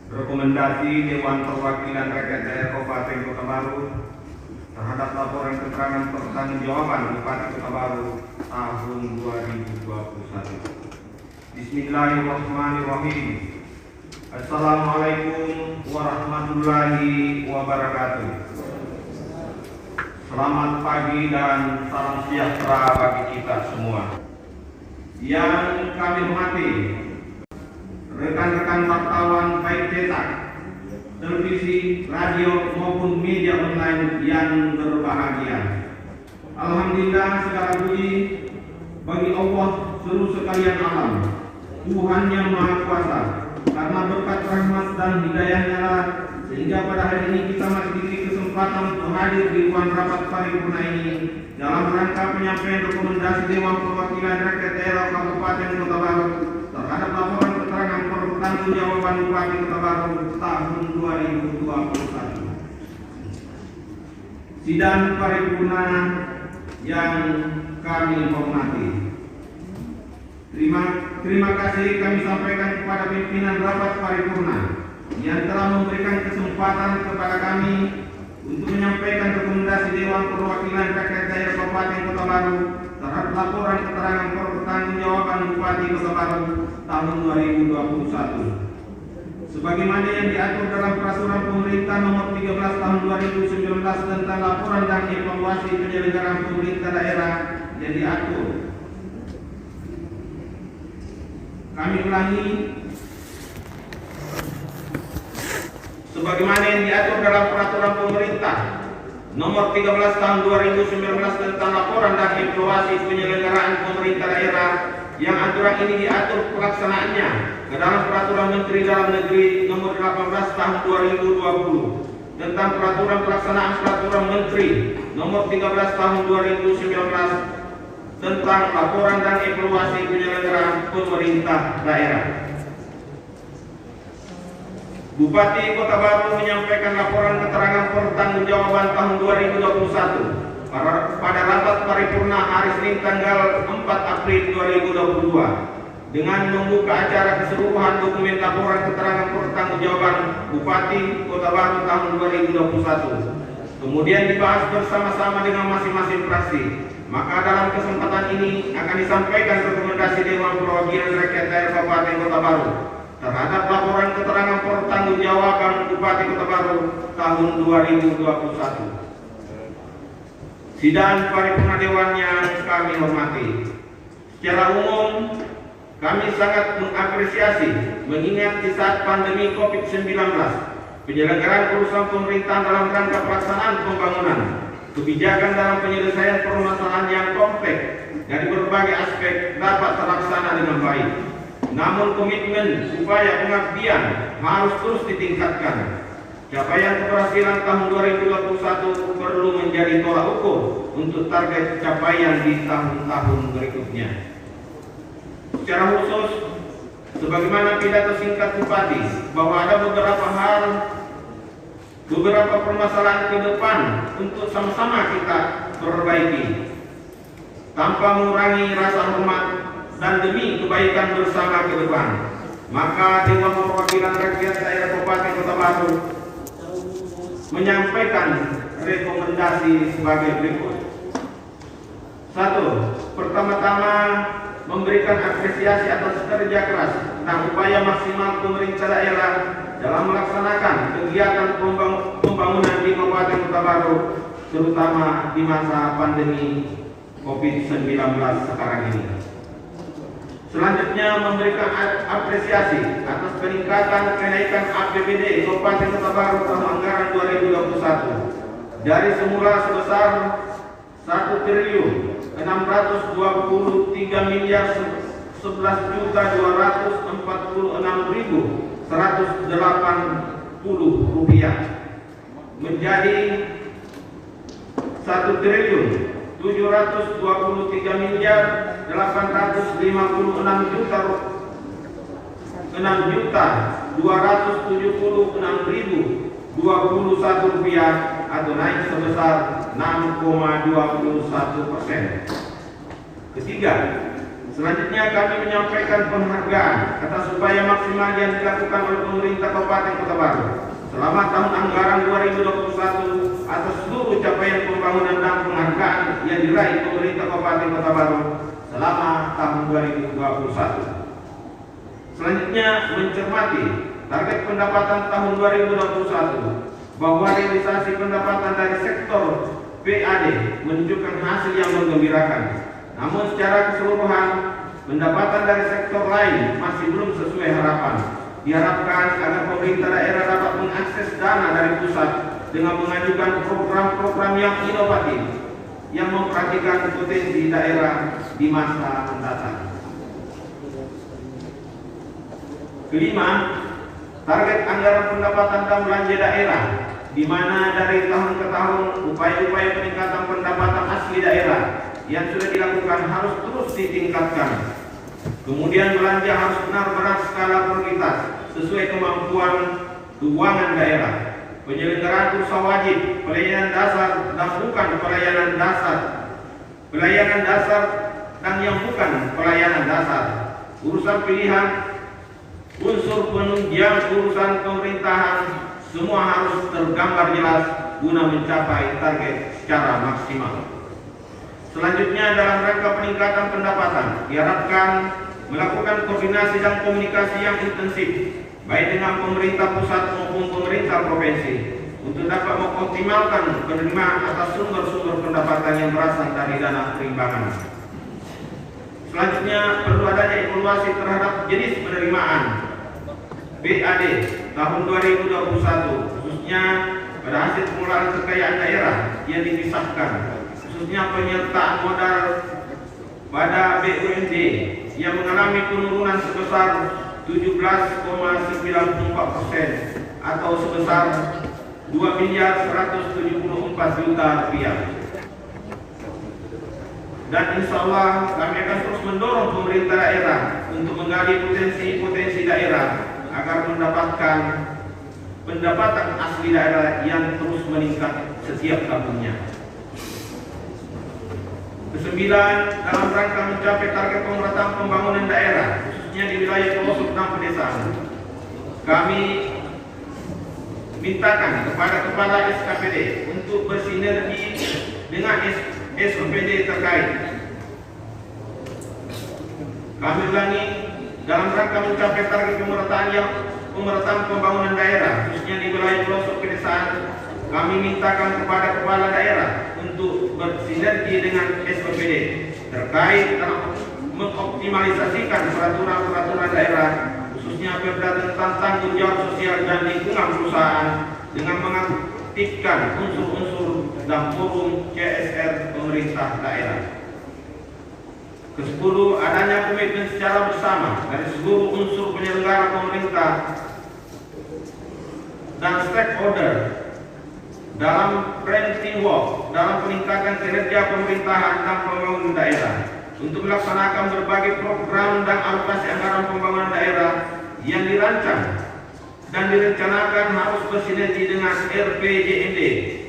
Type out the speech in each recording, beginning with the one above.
Rekomendasi Dewan Perwakilan Rakyat Daerah Kabupaten Kota Baru terhadap laporan keterangan pertanggungjawaban Bupati Kota Baru tahun 2021. Bismillahirrahmanirrahim. Assalamualaikum warahmatullahi wabarakatuh. Selamat pagi dan salam sejahtera bagi kita semua. Yang kami hormati rekan-rekan wartawan baik cetak, televisi, radio maupun media online yang berbahagia. Alhamdulillah, segala puji bagi Allah seluruh sekalian alam, Tuhan yang Maha Kuasa. Karena berkat rahmat dan hidayahnya lah, sehingga pada hari ini kita masih diberi kesempatan untuk hadir di ruang rapat paripurna ini dalam rangka penyampaian rekomendasi Dewan Perwakilan Rakyat Daerah Kabupaten Kota Baru terhadap laporan keterangan pertanggungjawaban Bupati Kota Baru tahun 2021. Sidang paripurna yang kami hormati, terima kasih kami sampaikan kepada pimpinan rapat paripurna yang telah memberikan kesempatan kepada kami untuk menyampaikan rekomendasi Dewan Perwakilan Rakyat Daerah Kabupaten Kota Baru terhadap laporan keterangan pertanggungjawaban Bupati Kota Baru tahun 2021. Sebagaimana yang diatur dalam Peraturan Pemerintah Nomor 13 Tahun 2019 tentang laporan dan evaluasi penyelenggaraan pemerintah daerah yang diatur. Kami ulangi, sebagaimana yang diatur dalam Peraturan Pemerintah Nomor 13 Tahun 2019 tentang laporan dan evaluasi penyelenggaraan pemerintah daerah, yang aturan ini diatur pelaksanaannya ke dalam Peraturan Menteri Dalam Negeri Nomor 18 Tahun 2020 tentang Peraturan Pelaksanaan Peraturan Menteri Nomor 13 Tahun 2019 tentang laporan dan evaluasi penyelenggaraan pemerintah daerah. Bupati Kota Baru menyampaikan laporan keterangan pertanggungjawaban tahun 2021 pada rapat paripurna hari Senin tanggal 4 April 2022 dengan membuka acara keseluruhan dokumen laporan keterangan pertanggungjawaban Bupati Kota Baru tahun 2021. Kemudian dibahas bersama-sama dengan masing-masing fraksi. Maka dalam kesempatan ini akan disampaikan rekomendasi Dewan Perwakilan Rakyat Daerah Kabupaten Kota Baru terhadap laporan keterangan pertanggungjawaban Bupati Kota Baru tahun 2021. Sidang paripurna Dewan yang kami hormati, secara umum kami sangat mengapresiasi mengingat di saat pandemi COVID-19 penyelenggaraan urusan pemerintahan dalam rangka pelaksanaan pembangunan, kebijakan dalam penyelesaian permasalahan yang kompleks dari berbagai aspek dapat terlaksana dengan baik. Namun komitmen upaya pengabdian harus terus ditingkatkan. Capaian keberhasilan tahun 2021 perlu menjadi tolak ukur untuk target capaian di tahun-tahun berikutnya. Secara khusus, sebagaimana pidato singkat Bupati bahwa ada beberapa permasalahan ke depan untuk sama-sama kita perbaiki tanpa mengurangi rasa hormat dan demi kebaikan bersama ke depan. Maka Dewan Perwakilan Rakyat Daerah Kabupaten Kota Baru menyampaikan rekomendasi sebagai berikut. 1. Pertama-tama memberikan apresiasi atas kerja keras dan upaya maksimal pemerintah daerah dalam melaksanakan kegiatan pembangunan di Kabupaten Kota Baru, terutama di masa pandemi COVID-19 sekarang ini. Selanjutnya memberikan apresiasi atas peningkatan kenaikan APBD Kabupaten Kota Baru tahun anggaran 2021 dari semula sebesar 1.246.180 rupiah menjadi 1.233.276.276.276.021 rupiah atau naik sebesar 6,21%. Ketiga, Selanjutnya kami menyampaikan penghargaan atas upaya maksimal yang dilakukan oleh pemerintah Kabupaten Kota Baru selama tahun anggaran 2021 atas seluruh capaian pembangunan dan penghargaan yang diraih pemerintah Kabupaten Kota Baru selama tahun 2021. Selanjutnya mencermati target pendapatan tahun 2021 bahwa realisasi pendapatan dari sektor PAD menunjukkan hasil yang menggembirakan. Namun secara keseluruhan pendapatan dari sektor lain masih belum sesuai harapan. Diharapkan agar pemerintah daerah dapat mengakses dana dari pusat dengan mengajukan program-program yang inovatif yang memperhatikan potensi daerah di masa mendatang. Kelima, target anggaran pendapatan dan belanja daerah, di mana dari tahun ke tahun upaya-upaya peningkatan pendapatan asli daerah yang sudah dilakukan harus terus ditingkatkan. Kemudian belanja harus benar-benar skala prioritas sesuai kemampuan keuangan daerah. Penyelenggaraan usaha wajib, pelayanan dasar dan bukan pelayanan dasar, pelayanan dasar dan yang bukan pelayanan dasar, urusan pilihan, unsur penunjang urusan pemerintahan, semua harus tergambar jelas guna mencapai target secara maksimal. Selanjutnya dalam rangka peningkatan pendapatan diharapkan melakukan koordinasi dan komunikasi yang intensif baik dengan pemerintah pusat maupun pemerintah provinsi untuk dapat mengoptimalkan penerimaan atas sumber-sumber pendapatan yang berasal dari dana perimbangan. Selanjutnya perlu adanya evaluasi terhadap jenis penerimaan PAD tahun 2021 khususnya pada hasil pengelolaan kekayaan daerah yang dipisahkan, khususnya penyertaan modal pada BUMD yang mengalami penurunan sebesar 17,94% atau sebesar 2.174 juta rupiah. Dan insya Allah kami akan terus mendorong pemerintah daerah untuk menggali potensi-potensi daerah agar mendapatkan pendapatan asli daerah yang terus meningkat setiap tahunnya. Kesembilan, dalam rangka mencapai target pemerataan pembangunan daerah khususnya di wilayah pelosok dan pedesaan, kami mintakan kepada kepala SKPD untuk bersinergi dengan SOPD terkait. Kami ulangi, dalam rangka mencapai target pemerataan pembangunan daerah khususnya di wilayah pelosok pedesaan, kami mintakan kepada kepala daerah untuk bersinergi dengan SOPD terkait dalam mengoptimalisasikan peraturan-peraturan daerah khususnya perda tentang tanggung jawab sosial dan lingkungan perusahaan dengan mengaktifkan unsur-unsur dan forum CSR pemerintah daerah. Ke-10, adanya komitmen secara bersama dari seluruh unsur penyelenggara pemerintah dan stakeholder dalam framework dalam peningkatan kinerja pemerintahan dan pembangunan daerah untuk melaksanakan berbagai program dan alokasi anggaran pembangunan daerah yang dirancang dan direncanakan harus bersinergi dengan RPJMD.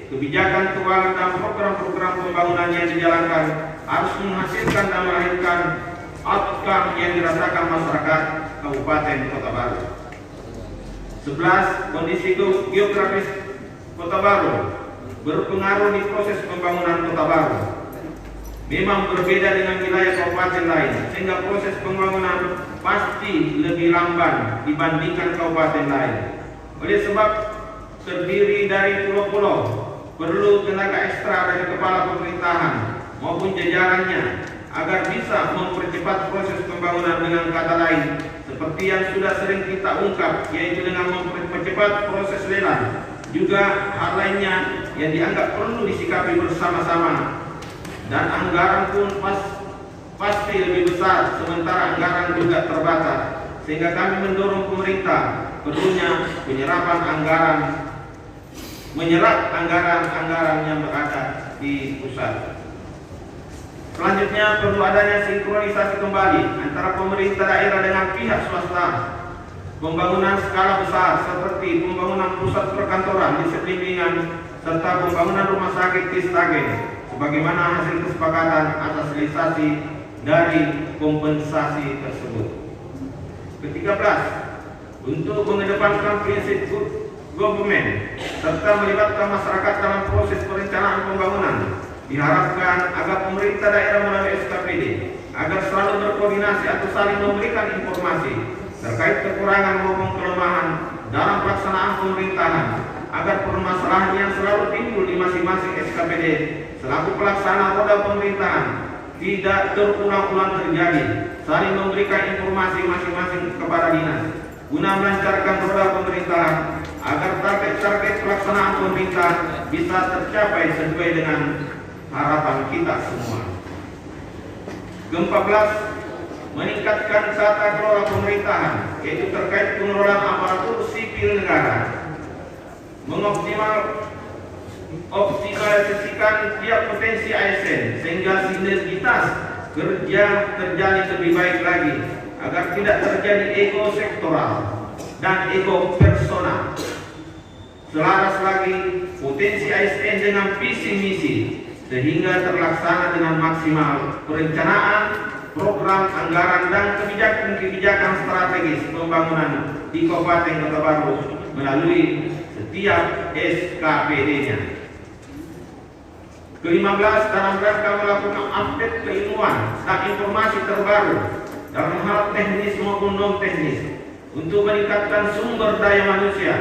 Kebijakan keuangan dan program-program pembangunan yang dijalankan harus menghasilkan dan melahirkan outcome yang dirasakan masyarakat Kabupaten Kota Baru. 11. Kondisi geografis Kota Baru berpengaruh di proses pembangunan Kota Baru. Memang berbeda dengan wilayah kabupaten lain, sehingga proses pembangunan pasti lebih lamban dibandingkan kabupaten lain. Oleh sebab terdiri dari pulau-pulau, perlu tenaga ekstra dari kepala pemerintahan maupun jajarannya agar bisa mempercepat proses pembangunan. Dengan kata lain, seperti yang sudah sering kita ungkap, yaitu dengan mempercepat proses lelang. Juga hal lainnya yang dianggap perlu disikapi bersama-sama, dan anggaran pun pasti lebih besar, sementara anggaran juga terbatas, sehingga kami mendorong pemerintah perlunya menyerap anggaran yang berada di pusat. Selanjutnya perlu adanya sinkronisasi kembali antara pemerintah daerah dengan pihak swasta. Pembangunan skala besar seperti pembangunan pusat perkantoran di Seblimbingan serta pembangunan rumah sakit di Sragen sebagaimana hasil kesepakatan atas realisasi dari kompensasi tersebut. Ke-13, untuk mengedepankan prinsip good government serta melibatkan masyarakat dalam proses perencanaan pembangunan, diharapkan agar pemerintah daerah melalui SKPD agar selalu berkoordinasi atau saling memberikan informasi terkait kekurangan maupun kelemahan dalam pelaksanaan pemerintahan, agar permasalahan yang selalu timbul di masing-masing SKPD selaku pelaksana roda pemerintahan tidak terulang-ulang terjadi, saling memberikan informasi masing-masing kepada dinas guna melancarkan roda pemerintahan agar target-target pelaksanaan pemerintah bisa tercapai sesuai dengan harapan kita semua. Ke-14, meningkatkan tata kelola pemerintahan, yaitu terkait pengelolaan aparatur sipil negara, optimalisasikan tiap potensi ASN sehingga sinergitas kerja terjalin lebih baik lagi agar tidak terjadi ego sektoral dan ego personal. Selaras lagi potensi ASN dengan visi misi sehingga terlaksana dengan maksimal perencanaan, program, anggaran, dan kebijakan strategis pembangunan di Kabupaten Kota Baru melalui setiap SKPD-nya. Ke-15, dalam rangka melakukan update keilmuan dan informasi terbaru dalam hal teknis maupun non teknis untuk meningkatkan sumber daya manusia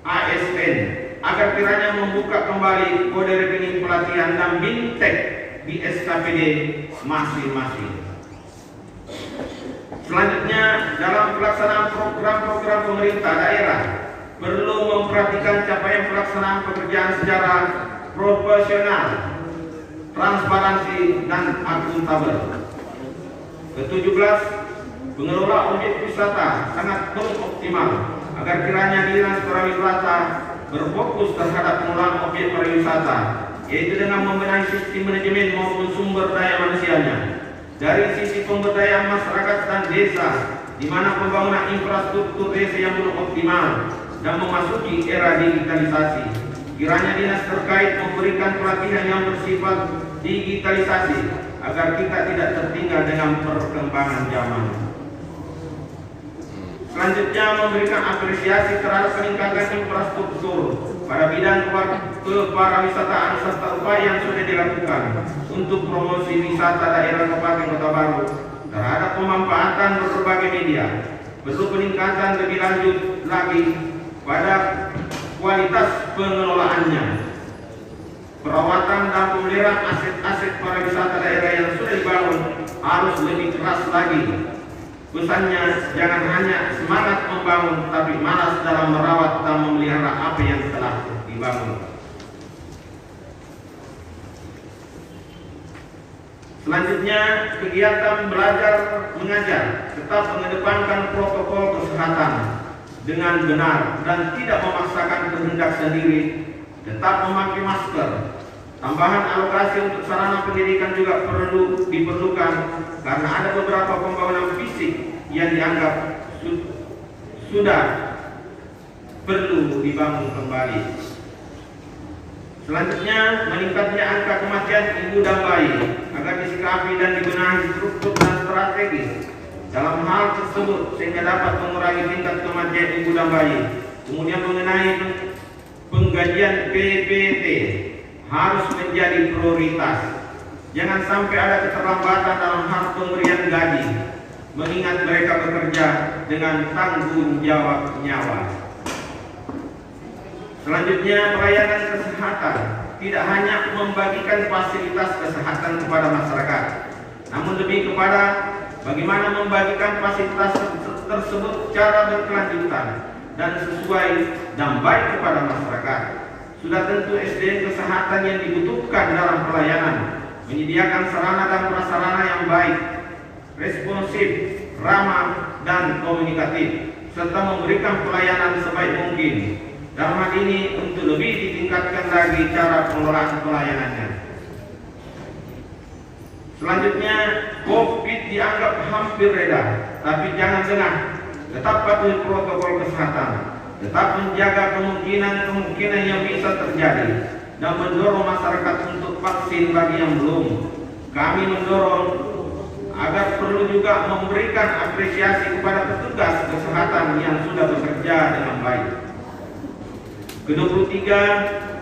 ASN agar kiranya membuka kembali kode rekening pelatihan dan bintek di SKPD masing-masing. Selanjutnya, dalam pelaksanaan program-program pemerintah daerah perlu memperhatikan capaian pelaksanaan pekerjaan secara profesional, transparansi, dan akuntabel. Ke-17, pengelola objek wisata sangat belum optimal agar kiranya dinas pariwisata berfokus terhadap pengelolaan objek pariwisata, yaitu dengan membenahi sistem manajemen maupun sumber daya manusianya. Dari sisi pemberdayaan masyarakat dan desa, di mana pembangunan infrastruktur desa yang belum optimal dan memasuki era digitalisasi, kiranya dinas terkait memberikan pelatihan yang bersifat digitalisasi agar kita tidak tertinggal dengan perkembangan zaman. Selanjutnya, memberikan apresiasi terhadap peningkatan infrastruktur pada bidang kepariwisataan serta upaya yang sudah dilakukan untuk promosi wisata daerah Kabupaten Kota Baru terhadap pemanfaatan berbagai media. Perlu peningkatan lebih lanjut lagi pada kualitas pengelolaannya, perawatan dan pemeliharaan aset-aset pariwisata daerah yang sudah dibangun harus lebih keras lagi. Pesannya, jangan hanya semangat membangun tapi malas dalam merawat dan memelihara apa yang telah dibangun. Selanjutnya, kegiatan belajar mengajar tetap mengedepankan protokol kesehatan dengan benar dan tidak memaksakan kehendak sendiri, tetap memakai masker. Tambahan alokasi untuk sarana pendidikan juga perlu diperlukan karena ada beberapa pembangunan fisik yang dianggap sudah perlu dibangun kembali. Selanjutnya, meningkatnya angka kematian ibu dan bayi agar disikapi dan dibenahi struktur dan strategis dalam hal tersebut sehingga dapat mengurangi tingkat kematian ibu dan bayi. Kemudian mengenai penggajian PPT harus menjadi prioritas. Jangan sampai ada keterlambatan dalam hal pemberian gaji, mengingat mereka bekerja dengan tanggung jawab nyawa. Selanjutnya, pelayanan kesehatan tidak hanya membagikan fasilitas kesehatan kepada masyarakat, namun lebih kepada bagaimana membagikan fasilitas tersebut secara berkelanjutan dan sesuai dan baik kepada masyarakat. Sudah tentu SDM kesehatan yang dibutuhkan dalam pelayanan, menyediakan sarana dan prasarana yang baik, responsif, ramah, dan komunikatif, serta memberikan pelayanan sebaik mungkin. Dalam hal ini untuk lebih ditingkatkan lagi cara pengelolaan pelayanannya. Selanjutnya, COVID dianggap hampir reda, tapi jangan lengah. Tetap patuhi protokol kesehatan, tetap menjaga kemungkinan yang bisa terjadi, dan mendorong masyarakat untuk vaksin bagi yang belum. Kami mendorong agar perlu juga memberikan apresiasi kepada petugas kesehatan yang sudah bekerja dengan baik. Ke-23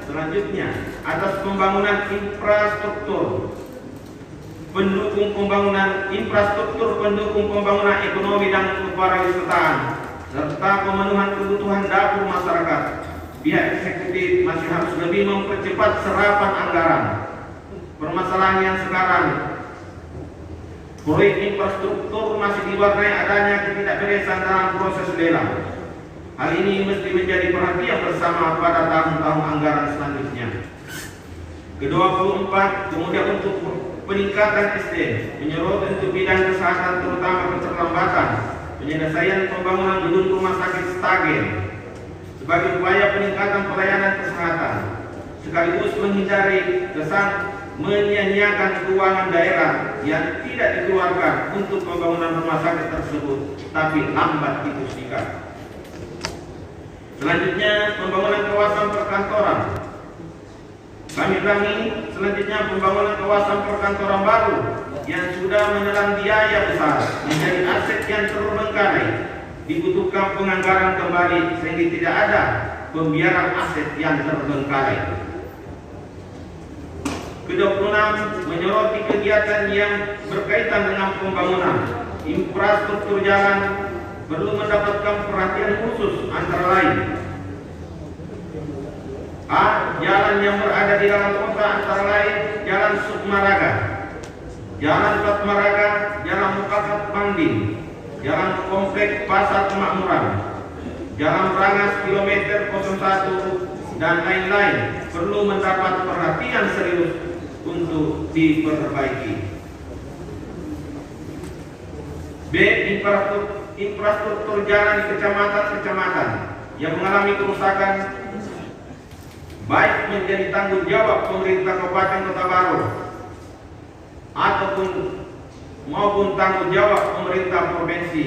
selanjutnya, atas pembangunan infrastruktur pendukung pembangunan ekonomi dan kepariwisataan serta pemenuhan kebutuhan dapur masyarakat, pihak eksekutif masih harus lebih mempercepat serapan anggaran. Permasalahan yang sekarang, proyek infrastruktur masih diwarnai adanya ketidakberesan dalam proses lelang. Hal ini mesti menjadi perhatian bersama pada tahun-tahun anggaran selanjutnya. Ke-24, kemudian untuk peningkatan SDM, menyoroti untuk bidang kesehatan terutama keterlambatan penyelesaian pembangunan gedung rumah sakit Stagen sebagai upaya peningkatan pelayanan kesehatan, sekaligus menghindari kesan menyia-nyiakan keuangan daerah yang tidak dikeluarkan untuk pembangunan rumah sakit tersebut, tapi lambat diputuskan. Selanjutnya, pembangunan kawasan perkantoran. Kami ulangi, selanjutnya pembangunan kawasan perkantoran baru yang sudah menelan biaya besar menjadi aset yang terbengkalai. Dibutuhkan penganggaran kembali sehingga tidak ada pembiaran aset yang terbengkalai. Ke-26, menyoroti kegiatan yang berkaitan dengan pembangunan infrastruktur jalan perlu mendapatkan perhatian khusus, antara lain: A. Jalan yang berada di dalam kota, antara lain Jalan Sukmaraga, Jalan Fatmaraga, Jalan Mukassar Banding, Jalan Komplek Pasar Kemakmuran, Jalan Rangas kilometer 01 dan lain-lain perlu mendapat perhatian serius untuk diperbaiki. B. Infrastruktur jalan di kecamatan-kecamatan yang mengalami kerusakan baik menjadi tanggung jawab pemerintah Kabupaten Kota Baru maupun tanggung jawab pemerintah provinsi,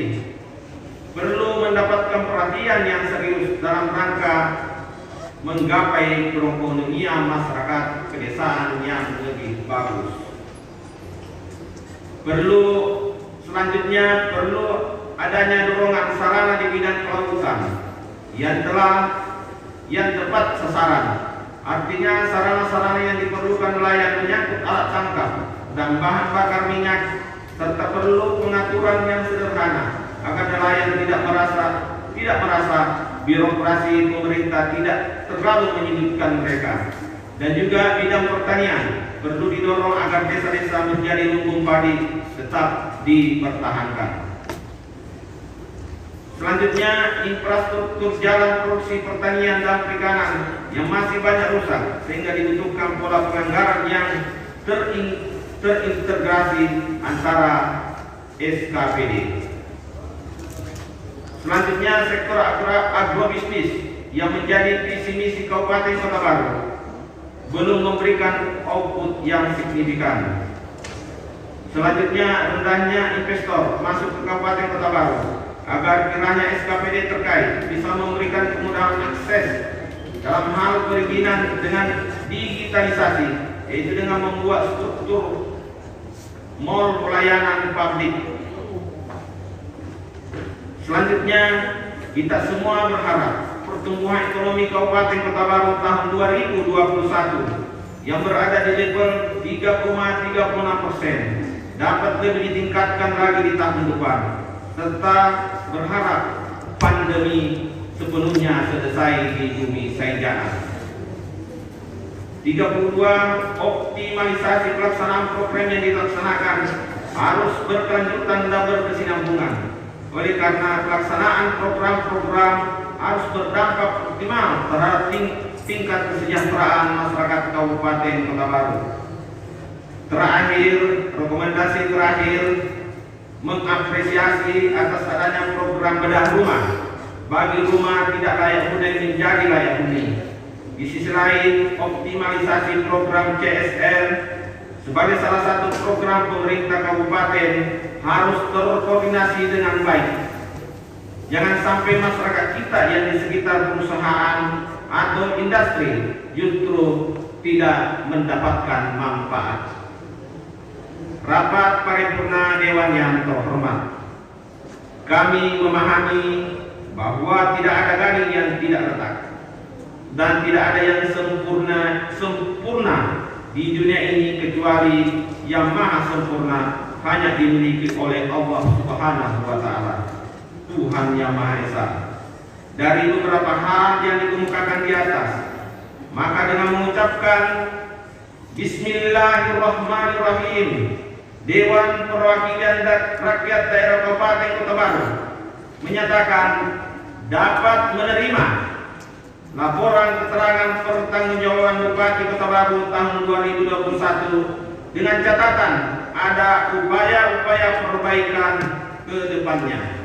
perlu mendapatkan perhatian yang serius dalam rangka menggapai perekonomian masyarakat pedesaan yang lebih bagus. Selanjutnya perlu adanya dorongan sarana di bidang kelautan yang tepat sasaran. Artinya sarana-sarana yang diperlukan nelayan menyangkut alat tangkap dan bahan bakar minyak, serta perlu pengaturan yang sederhana agar nelayan tidak merasa birokrasi pemerintah tidak terlalu menyulitkan mereka. Dan juga bidang pertanian perlu didorong agar desa-desa menjadi lumbung padi tetap dipertahankan. Selanjutnya, infrastruktur jalan produksi pertanian dan perikanan yang masih banyak rusak sehingga dibutuhkan pola penganggaran yang terintegrasi antara SKPD. Selanjutnya, sektor agrobisnis yang menjadi visi misi Kabupaten Kota Baru belum memberikan output yang signifikan. Selanjutnya, rendahnya investor masuk ke Kabupaten Kota Baru. Agar kiranya SKPD terkait bisa memberikan kemudahan akses dalam hal perizinan dengan digitalisasi, yaitu dengan membuat struktur mall pelayanan publik. Selanjutnya, kita semua berharap pertumbuhan ekonomi Kabupaten Kota Baru tahun 2021 yang berada di level 3,36% dapat lebih ditingkatkan lagi di tahun depan, serta berharap pandemi sepenuhnya selesai di bumi Sainjana. 32. Optimalisasi pelaksanaan program yang dilaksanakan harus berkelanjutan dan berkesinambungan. Oleh karena pelaksanaan program-program harus berdampak optimal terhadap tingkat kesejahteraan masyarakat Kabupaten Kota Baru. Terakhir, rekomendasi terakhir, mengapresiasi atas adanya program bedah rumah bagi rumah tidak layak huni menjadi layak huni. Di sisi lain, optimalisasi program CSR sebagai salah satu program pemerintah kabupaten harus terkoordinasi dengan baik. Jangan sampai masyarakat kita yang di sekitar perusahaan atau industri justru tidak mendapatkan manfaat. Rapat paripurna Dewan yang terhormat, kami memahami bahwa tidak ada garing yang tidak retak dan tidak ada yang sempurna di dunia ini kecuali yang maha sempurna hanya dimiliki oleh Allah Subhanahu wa Ta'ala, Tuhan yang Maha Esa. Dari beberapa hal yang dikemukakan di atas, maka dengan mengucapkan Bismillahirrahmanirrahim, Dewan Perwakilan Rakyat Daerah Kabupaten Kota Baru menyatakan dapat menerima laporan keterangan pertanggungjawaban Bupati Kota Baru tahun 2021 dengan catatan ada upaya-upaya perbaikan ke depannya.